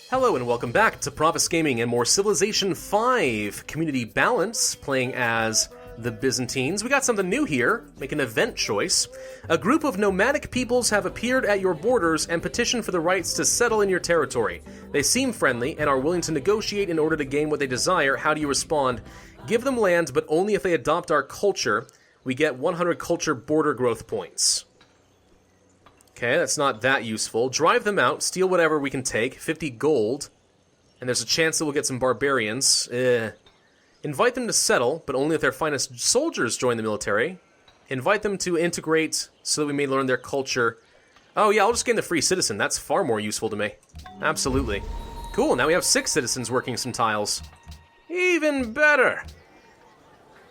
Hello and welcome back to Pravus Gaming and more Civilization 5 Community Balance, playing as the Byzantines. We got something new here. Make an event choice. A group of nomadic peoples have appeared at your borders and petitioned for the rights to settle in your territory. They seem friendly and are willing to negotiate in order to gain what they desire. How do you respond? Give them land, but only if they adopt our culture. We get 100 culture border growth points. Okay, that's not that useful. Drive them out, steal whatever we can take, 50 gold, and there's a chance that we'll get some barbarians. Invite them to settle, but only if their finest soldiers join the military. Invite them to integrate so that we may learn their culture. Oh yeah, I'll just gain the free citizen. That's far more useful to me. Absolutely. Cool, now we have 6 citizens working some tiles. Even better!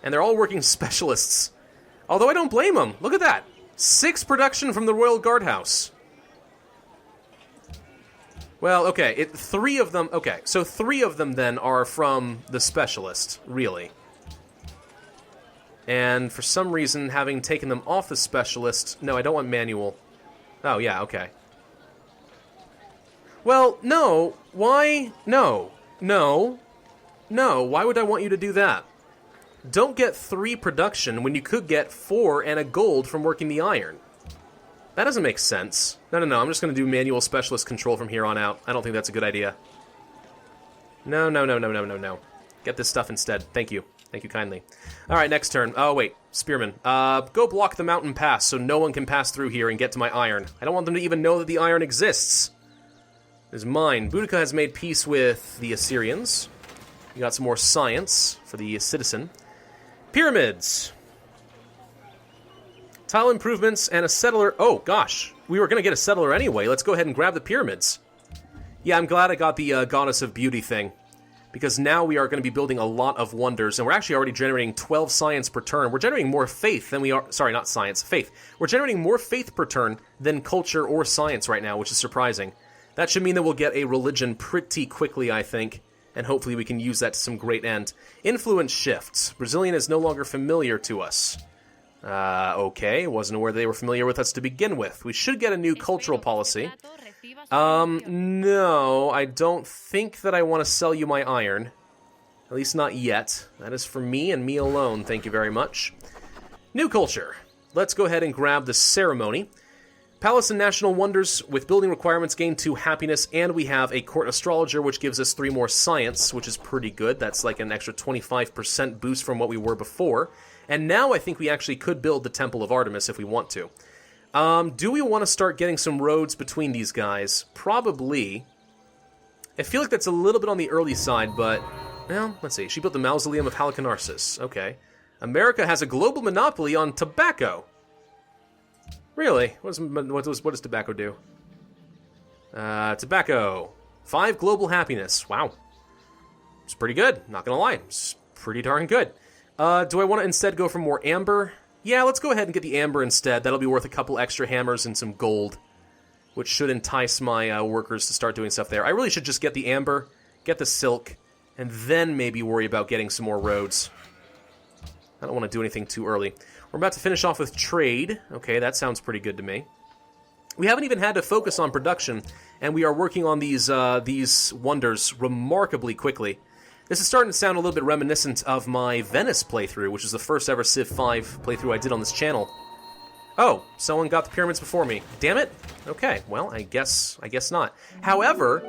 And they're all working specialists. Although I don't blame them. Look at that. 6 production from the Royal Guardhouse. Well, okay, 3 of them... Okay, so 3 of them then are from the specialist, really. And for some reason, having taken them off the specialist... No, I don't want manual. Oh, yeah, okay. Well, no. Why? No. No. No, why would I want you to do that? Don't get 3 production when you could get 4 and a gold from working the iron. That doesn't make sense. No, I'm just going to do manual specialist control from here on out. I don't think that's a good idea. No. Get this stuff instead. Thank you. Thank you kindly. Alright, next turn. Oh, wait. Spearman. Go block the mountain pass so no one can pass through here and get to my iron. I don't want them to even know that the iron exists. It is mine. Boudica has made peace with the Assyrians. You got some more science for the citizen. Pyramids. Tile improvements and a settler. Oh, gosh. We were going to get a settler anyway. Let's go ahead and grab the pyramids. Yeah, I'm glad I got the Goddess of Beauty thing. Because now we are going to be building a lot of wonders. And we're actually already generating 12 science per turn. We're generating more faith than we are... Sorry, not science. Faith. We're generating more faith per turn than culture or science right now, which is surprising. That should mean that we'll get a religion pretty quickly, I think. And hopefully we can use that to some great end. Influence shifts. Brazilian is no longer familiar to us. Okay. Wasn't aware they were familiar with us to begin with. We should get a new cultural policy. No, I don't think that I want to sell you my iron. At least not yet. That is for me and me alone, thank you very much. New culture. Let's go ahead and grab the ceremony. Palace and National Wonders with building requirements gain 2 happiness, and we have a court astrologer, which gives us 3 more science, which is pretty good. That's like an extra 25% boost from what we were before. And now I think we actually could build the Temple of Artemis if we want to. Do we want to start getting some roads between these guys? Probably. I feel like that's a little bit on the early side, but... Well, let's see. She built the Mausoleum of Halicarnassus. Okay. America has a global monopoly on tobacco. Really? What does tobacco do? Tobacco. 5 global happiness. Wow. It's pretty good. Not gonna lie. It's pretty darn good. Do I want to instead go for more amber? Yeah, let's go ahead and get the amber instead. That'll be worth a couple extra hammers and some gold, which should entice my workers to start doing stuff there. I really should just get the amber, get the silk, and then maybe worry about getting some more roads. I don't want to do anything too early. We're about to finish off with trade. Okay, that sounds pretty good to me. We haven't even had to focus on production, and we are working on these wonders remarkably quickly. This is starting to sound a little bit reminiscent of my Venice playthrough, which is the first ever Civ 5 playthrough I did on this channel. Oh, someone got the pyramids before me. Damn it. Okay, well, I guess not. However,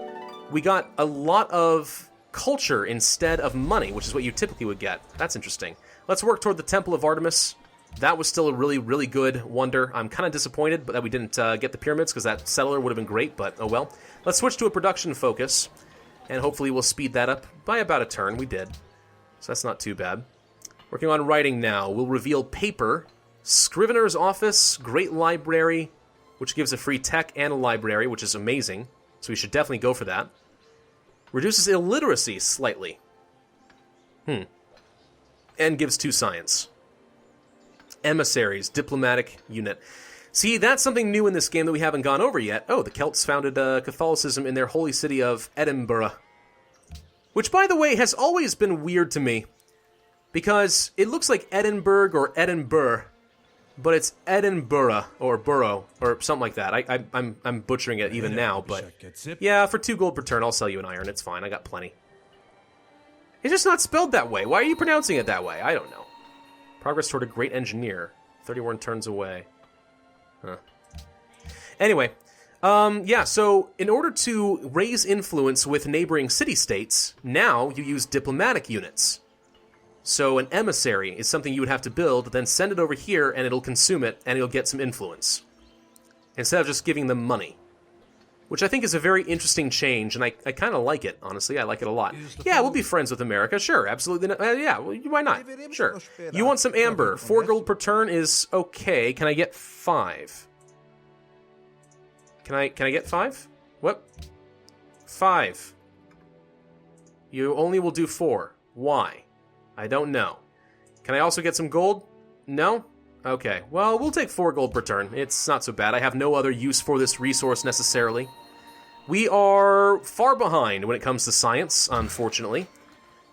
we got a lot of culture instead of money, which is what you typically would get. That's interesting. Let's work toward the Temple of Artemis. That was still a really, really good wonder. I'm kind of disappointed that we didn't get the pyramids, because that settler would have been great, but oh well. Let's switch to a production focus, and hopefully we'll speed that up by about a turn. We did, so that's not too bad. Working on writing now. We'll reveal paper, Scrivener's Office, Great Library, which gives a free tech and a library, which is amazing, so we should definitely go for that. Reduces illiteracy slightly. And gives 2 science. Emissaries, diplomatic unit. See, that's something new in this game that we haven't gone over yet. Oh, the Celts founded Catholicism in their holy city of Edinburgh. Which, by the way, has always been weird to me. Because it looks like Edinburgh or Edinburgh. but it's Edinburgh or Borough or something like that. I'm butchering it even now, but yeah, for 2 gold per turn, I'll sell you an iron. It's fine. I got plenty. It's just not spelled that way. Why are you pronouncing it that way? I don't know. Progress toward a great engineer. 31 turns away. Huh. Anyway, yeah, so in order to raise influence with neighboring city-states, now you use diplomatic units. So an emissary is something you would have to build, then send it over here, and it'll consume it, and it'll get some influence. Instead of just giving them money. Which I think is a very interesting change, and I kind of like it, honestly. I like it a lot. Yeah, we'll be friends with America, sure, absolutely. Yeah, well, why not? Sure. You want some amber. 4 gold per turn is okay. Can I get 5? Can I get 5? What? 5. You only will do 4. Why? I don't know. Can I also get some gold? No? Okay, well, we'll take 4 gold per turn. It's not so bad. I have no other use for this resource necessarily. We are far behind when it comes to science, unfortunately.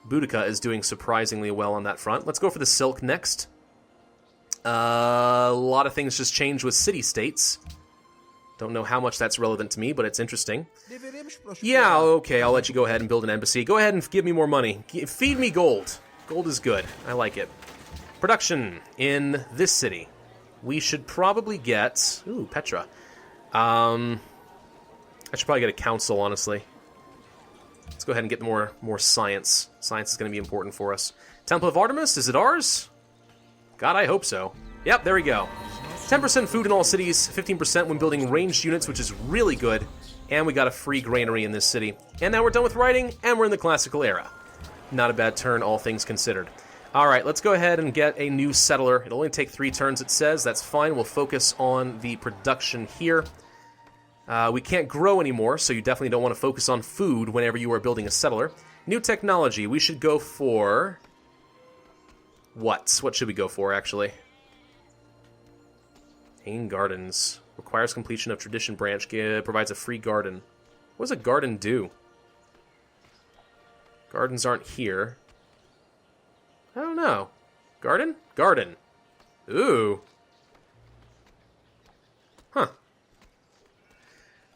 Boudica is doing surprisingly well on that front. Let's go for the silk next. A lot of things just changed with city-states. Don't know how much that's relevant to me, but it's interesting. Yeah, okay, I'll let you go ahead and build an embassy. Go ahead and give me more money. Feed me gold. Gold is good. I like it. Production in this city. We should probably get... Ooh, Petra. I should probably get a council, honestly. Let's go ahead and get more science. Science is going to be important for us. Temple of Artemis, is it ours? God, I hope so. Yep, there we go. 10% food in all cities, 15% when building ranged units, which is really good. And we got a free granary in this city. And now we're done with writing, and we're in the classical era. Not a bad turn, all things considered. Alright, let's go ahead and get a new settler. It'll only take 3 turns, it says. That's fine. We'll focus on the production here. We can't grow anymore, so you definitely don't want to focus on food whenever you are building a settler. New technology. We should go for... What? What should we go for, actually? Hanging Gardens. Requires completion of Tradition Branch. Provides a free garden. What does a garden do? Gardens aren't here. I don't know. Garden? Garden. Ooh. Huh.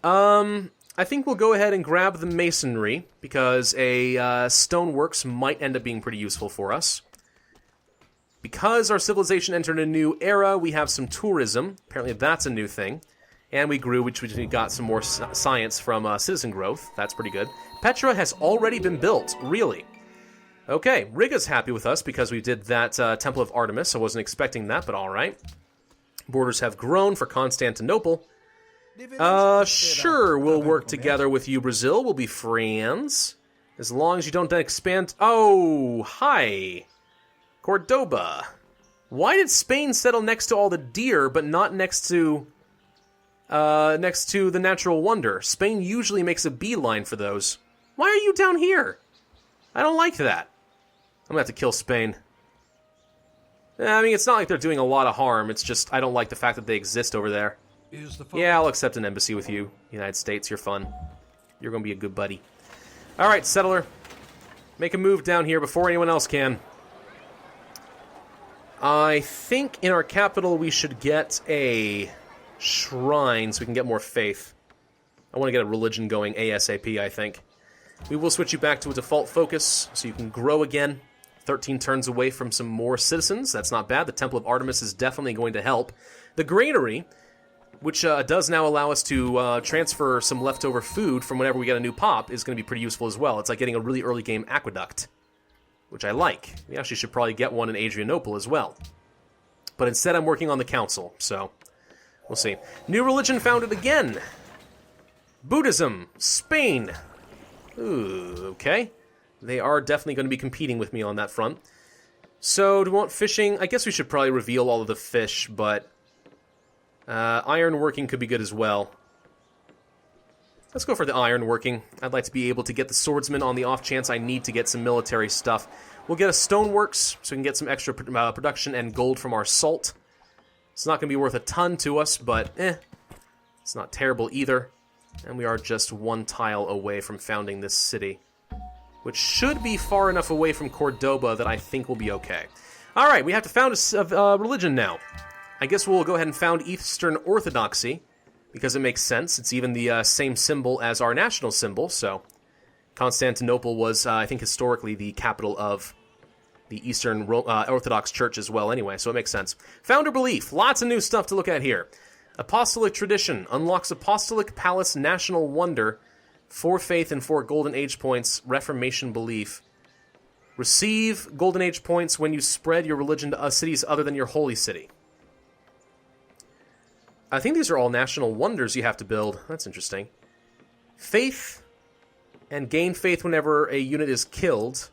I think we'll go ahead and grab the masonry, because a stoneworks might end up being pretty useful for us. Because our civilization entered a new era, we have some tourism. Apparently that's a new thing. And we grew, which we got some more science from citizen growth. That's pretty good. Petra has already been built. Really? Okay, Riga's happy with us because we did that Temple of Artemis. I wasn't expecting that, but alright. Borders have grown for Constantinople. Sure, we'll work together with you, Brazil. We'll be friends. As long as you don't expand... Oh, hi. Cordoba. Why did Spain settle next to all the deer, but not next to the natural wonder? Spain usually makes a beeline for those. Why are you down here? I don't like that. I'm gonna have to kill Spain. I mean, it's not like they're doing a lot of harm. It's just I don't like the fact that they exist over there. Yeah, I'll accept an embassy with you, United States. You're fun. You're gonna be a good buddy. All right, settler. Make a move down here before anyone else can. I think in our capital we should get a shrine so we can get more faith. I want to get a religion going ASAP, I think. We will switch you back to a default focus so you can grow again. 13 turns away from some more citizens. That's not bad. The Temple of Artemis is definitely going to help. The granary, which does now allow us to transfer some leftover food from whenever we get a new pop, is going to be pretty useful as well. It's like getting a really early game aqueduct, which I like. We actually should probably get one in Adrianople as well. But instead I'm working on the council, so we'll see. New religion founded again. Buddhism, Spain. Ooh, okay. They are definitely going to be competing with me on that front. So, do we want fishing? I guess we should probably reveal all of the fish, but ironworking could be good as well. Let's go for the ironworking. I'd like to be able to get the swordsman on the off chance I need to get some military stuff. We'll get a stoneworks so we can get some extra production and gold from our salt. It's not going to be worth a ton to us, but it's not terrible either. And we are just 1 tile away from founding this city, which should be far enough away from Cordoba that I think will be okay. Alright, we have to found a religion now. I guess we'll go ahead and found Eastern Orthodoxy, because it makes sense. It's even the same symbol as our national symbol, so Constantinople was, I think, historically the capital of the Eastern Orthodox Church as well anyway, so it makes sense. Founder belief. Lots of new stuff to look at here. Apostolic tradition. Unlocks Apostolic Palace National Wonder. 4 faith and 4 Golden Age points. Reformation belief. Receive Golden Age points when you spread your religion to cities other than your holy city. I think these are all national wonders you have to build. That's interesting. Faith, and gain faith whenever a unit is killed.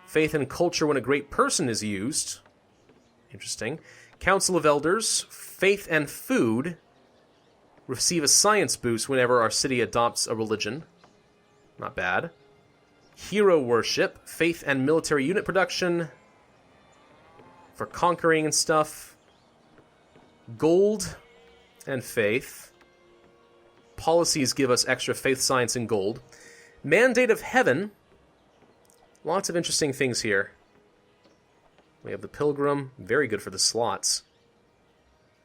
Faith and culture when a great person is used. Interesting. Council of Elders, faith and food. Receive a science boost whenever our city adopts a religion. Not bad. Hero worship, faith and military unit production. For conquering and stuff. Gold and faith. Policies give us extra faith, science, and gold. Mandate of Heaven. Lots of interesting things here. We have the Pilgrim. Very good for the slots.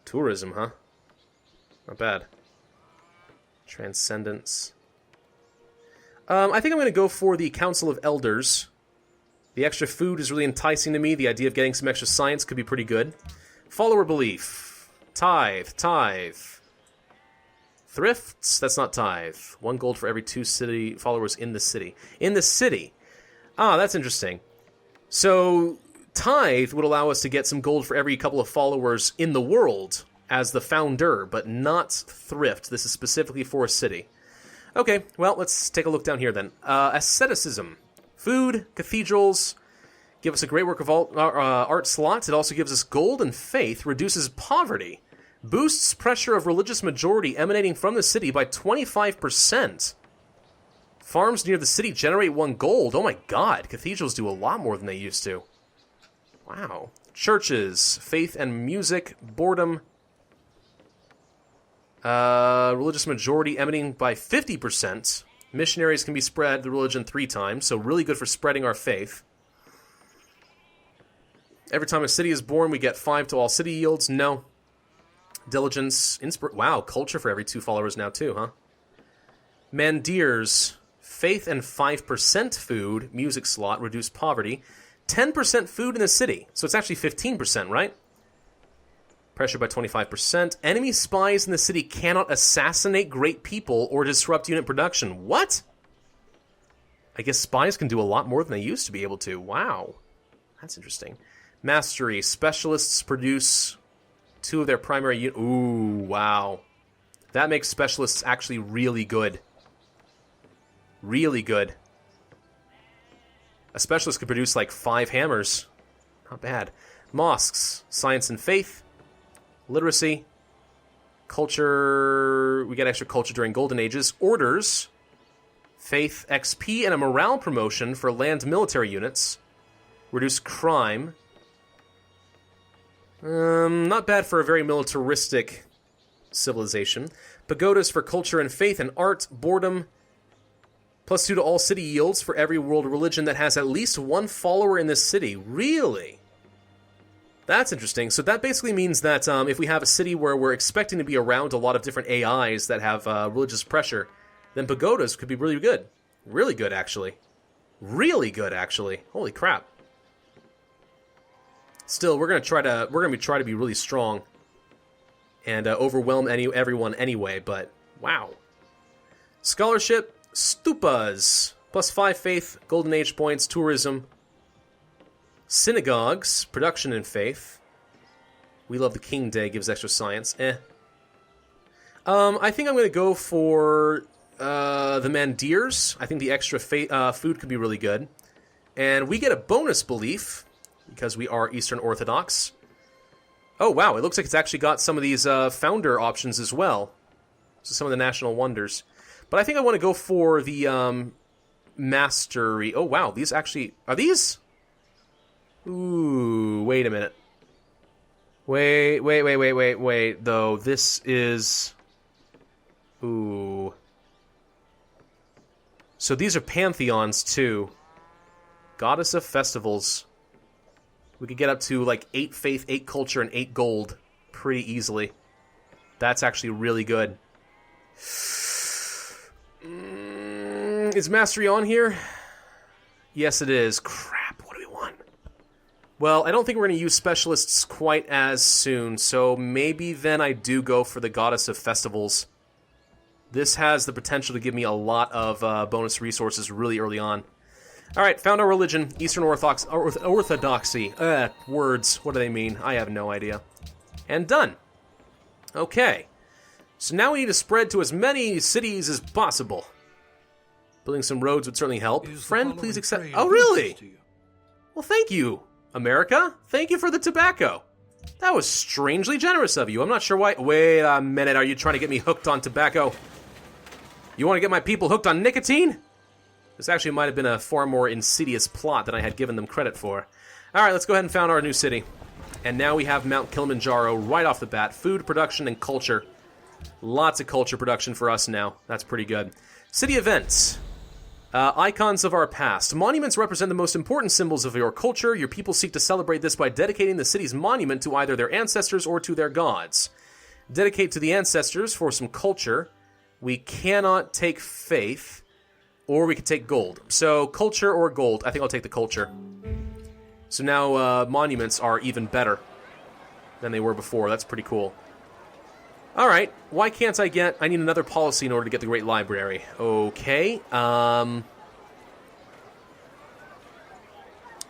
Tourism, huh? Not bad. Transcendence. I think I'm going to go for the Council of Elders. The extra food is really enticing to me. The idea of getting some extra science could be pretty good. Follower belief. Tithe. Thrifts? That's not tithe. 1 gold for every 2 city followers in the city. In the city. Ah, that's interesting. So, tithe would allow us to get some gold for every couple of followers in the world as the founder, but not thrift. This is specifically for a city. Okay, well, let's take a look down here then. Asceticism. Food, cathedrals, give us a great work of art slot. It also gives us gold and faith, reduces poverty, boosts pressure of religious majority emanating from the city by 25%. Farms near the city generate 1 gold. Oh my god, cathedrals do a lot more than they used to. Wow. Churches, faith and music, boredom, religious majority emanating by 50%. Missionaries can be spread the religion 3 times, so really good for spreading our faith. Every time a city is born, we get 5 to all city yields. No. Diligence, wow, culture for every 2 followers now too, huh? Mandirs, faith and 5% food, music slot, reduce poverty. 10% food in the city, so it's actually 15%, right? Pressure by 25%. Enemy spies in the city cannot assassinate great people or disrupt unit production. What? I guess spies can do a lot more than they used to be able to. Wow. That's interesting. Mastery. Specialists produce 2 of their primary units. Ooh, wow. That makes specialists actually really good. Really good. A specialist could produce like 5 hammers. Not bad. Mosques. Science and faith. Literacy. Culture. We get extra culture during Golden Ages. Orders. Faith, XP, and a morale promotion for land military units. Reduce crime. Not bad for a very militaristic civilization. Pagodas for culture and faith and art. Boredom. +2 to all city yields for every world religion that has at least 1 follower in this city. Really? That's interesting. So that basically means that if we have a city where we're expecting to be around a lot of different AIs that have religious pressure, then pagodas could be really good. Really good, actually. Really good, actually. Holy crap. Still, we're gonna try to be really strong and overwhelm everyone anyway. But wow, scholarship, stupas, +5 faith, Golden Age points, tourism, synagogues, production and faith. We love the King Day, gives extra science. I think I'm gonna go for the Mandirs. I think the extra food could be really good, and we get a bonus belief. Because we are Eastern Orthodox. Oh, wow. It looks like it's actually got some of these founder options as well. So some of the national wonders. But I think I want to go for the mastery. Oh, wow. These actually... Are these? Ooh, wait a minute. Wait, though. This is... Ooh. So these are pantheons, too. Goddess of festivals. We could get up to like 8 faith, 8 culture, and 8 gold pretty easily. That's actually really good. Is Mastery on here? Yes, it is. Crap, what do we want? Well, I don't think we're going to use Specialists quite as soon, so maybe then I do go for the Goddess of Festivals. This has the potential to give me a lot of bonus resources really early on. Alright, found our religion. Eastern Orthodoxy. Words. What do they mean? I have no idea. And done. Okay. So now we need to spread to as many cities as possible. Building some roads would certainly help. Friend, please accept... Oh, really? Well, thank you, America. Thank you for the tobacco. That was strangely generous of you. I'm not sure why... Wait a minute. Are you trying to get me hooked on tobacco? You want to get my people hooked on nicotine? This actually might have been a far more insidious plot than I had given them credit for. Alright, let's go ahead and found our new city. And now we have Mount Kilimanjaro right off the bat. Food production and culture. Lots of culture production for us now. That's pretty good. City events. Icons of our past. Monuments represent the most important symbols of your culture. Your people seek to celebrate this by dedicating the city's monument to either their ancestors or to their gods. Dedicate to the ancestors for some culture. We cannot take faith, or we could take gold. So, culture or gold. I think I'll take the culture. So now monuments are even better than they were before. That's pretty cool. Alright, why can't I get... I need another policy in order to get the Great Library. Okay,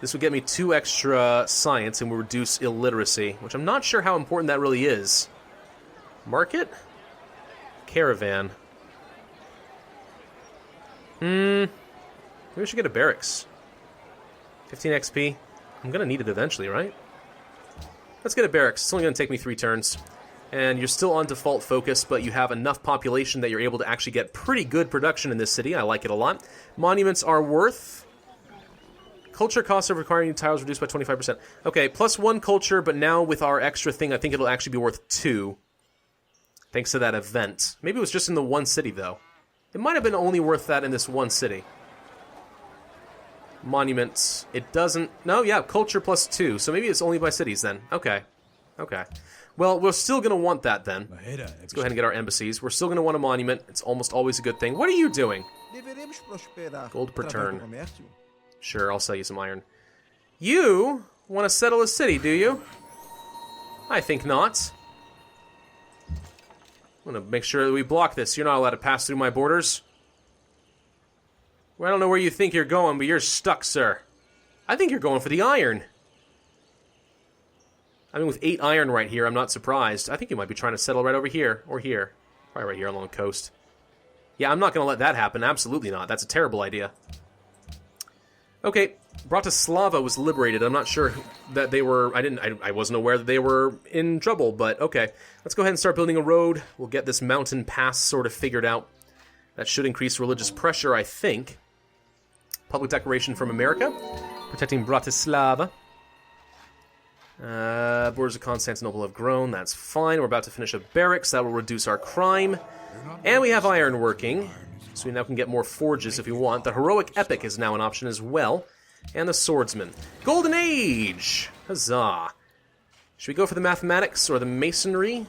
this would get me 2 extra science and will reduce illiteracy, which I'm not sure how important that really is. Market? Caravan. Maybe we should get a barracks. 15 XP. I'm gonna need it eventually, right? Let's get a barracks. It's only gonna take me 3 turns. And you're still on default focus, but you have enough population that you're able to actually get pretty good production in this city. I like it a lot. Monuments are worth... Culture costs of requiring new tiles reduced by 25%. Okay, plus 1 culture, but now with our extra thing, I think it'll actually be worth 2. Thanks to that event. Maybe it was just in the one city, though. It might have been only worth that in this one city. Monuments. It doesn't... No, yeah, culture plus 2. So maybe it's only by cities then. Okay. Okay. Well, we're still going to want that then. Let's go ahead and get our embassies. We're still going to want a monument. It's almost always a good thing. What are you doing? Gold per turn. Sure, I'll sell you some iron. You want to settle a city, do you? I think not. I'm going to make sure that we block this. You're not allowed to pass through my borders. Well, I don't know where you think you're going, but you're stuck, sir. I think you're going for the iron. I mean, with 8 iron right here, I'm not surprised. I think you might be trying to settle right over here, or here. Probably right here along the coast. Yeah, I'm not going to let that happen. Absolutely not. That's a terrible idea. Okay, Bratislava was liberated. I'm not sure that they were... I wasn't aware that they were in trouble, but okay. Let's go ahead and start building a road. We'll get this mountain pass sort of figured out. That should increase religious pressure, I think. Public declaration from America. Protecting Bratislava. Borders of Constantinople have grown. That's fine. We're about to finish a barracks. That will reduce our crime. And we have iron working. So we now can get more forges if we want. The heroic epic is now an option as well. And the swordsman. Golden Age! Huzzah. Should we go for the mathematics or the masonry?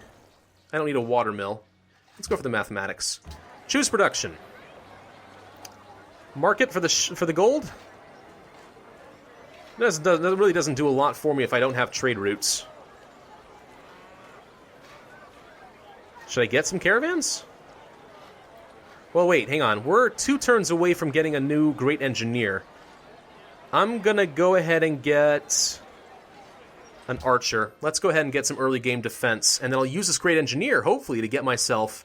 I don't need a watermill. Let's go for the mathematics. Choose production. Market for the gold? That really doesn't do a lot for me if I don't have trade routes. Should I get some caravans? Well, wait, hang on. We're 2 turns away from getting a new great engineer. I'm gonna go ahead and get an archer. Let's go ahead and get some early game defense, and then I'll use this great engineer, hopefully, to get myself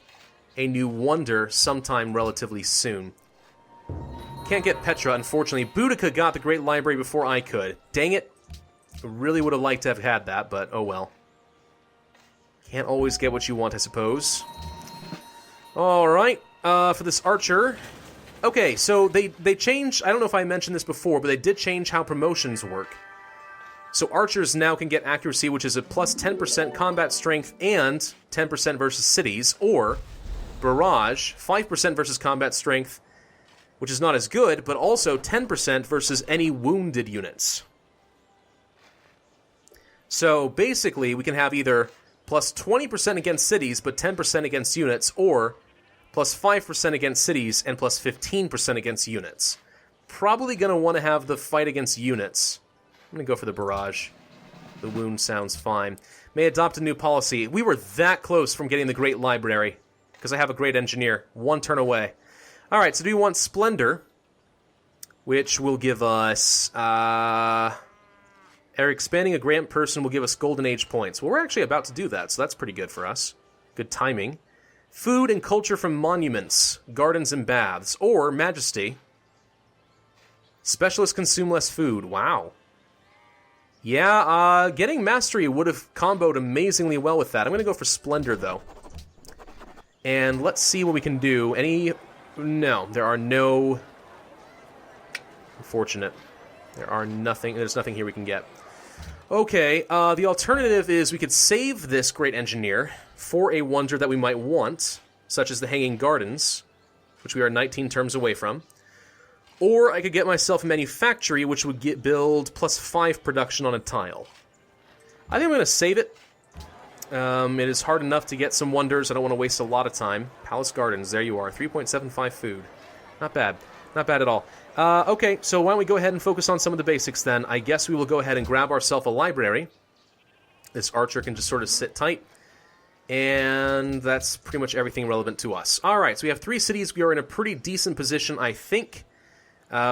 a new wonder sometime relatively soon. Can't get Petra, unfortunately. Boudica got the Great Library before I could. Dang it. I really would have liked to have had that, but oh well. Can't always get what you want, I suppose. Alright, for this archer... Okay, so they changed... I don't know if I mentioned this before, but they did change how promotions work. So archers now can get accuracy, which is a plus 10% combat strength and 10% versus cities, or barrage, 5% versus combat strength, which is not as good, but also 10% versus any wounded units. So basically, we can have either plus 20% against cities, but 10% against units, or plus 5% against cities and plus 15% against units. Probably going to want to have the fight against units. I'm going to go for the barrage. The wound sounds fine. May adopt a new policy. We were that close from getting the Great Library, because I have a great engineer. One turn away. Alright, so do we want Splendor, which will give us... expanding a grant person will give us Golden Age points. Well, we're actually about to do that, so that's pretty good for us. Good timing. Food and culture from monuments, gardens and baths, or Majesty. Specialists consume less food. Wow. Yeah, getting Mastery would have comboed amazingly well with that. I'm going to go for Splendor, though. And let's see what we can do. No, there are no... Unfortunate. There's nothing here we can get. Okay, the alternative is we could save this Great Engineer for a wonder that we might want, such as the Hanging Gardens, which we are 19 terms away from. Or I could get myself a Manufactory, which would build plus 5 production on a tile. I think I'm going to save it. It is hard enough to get some wonders. I don't want to waste a lot of time. Palace Gardens, there you are. 3.75 food. Not bad. Not bad at all. Okay, so why don't we go ahead and focus on some of the basics then. I guess we will go ahead and grab ourselves a library. This archer can just sort of sit tight. And that's pretty much everything relevant to us. Alright, so we have 3 cities. We are in a pretty decent position, I think.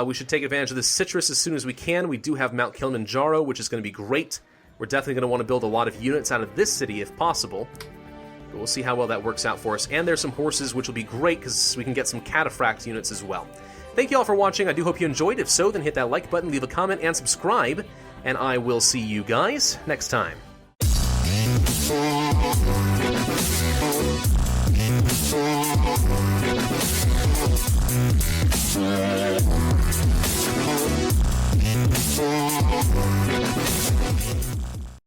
We should take advantage of this citrus as soon as we can. We do have Mount Kilimanjaro, which is going to be great. We're definitely going to want to build a lot of units out of this city if possible. But we'll see how well that works out for us. And there's some horses, which will be great because we can get some cataphract units as well. Thank you all for watching. I do hope you enjoyed. If so, then hit that like button, leave a comment, and subscribe. And I will see you guys next time.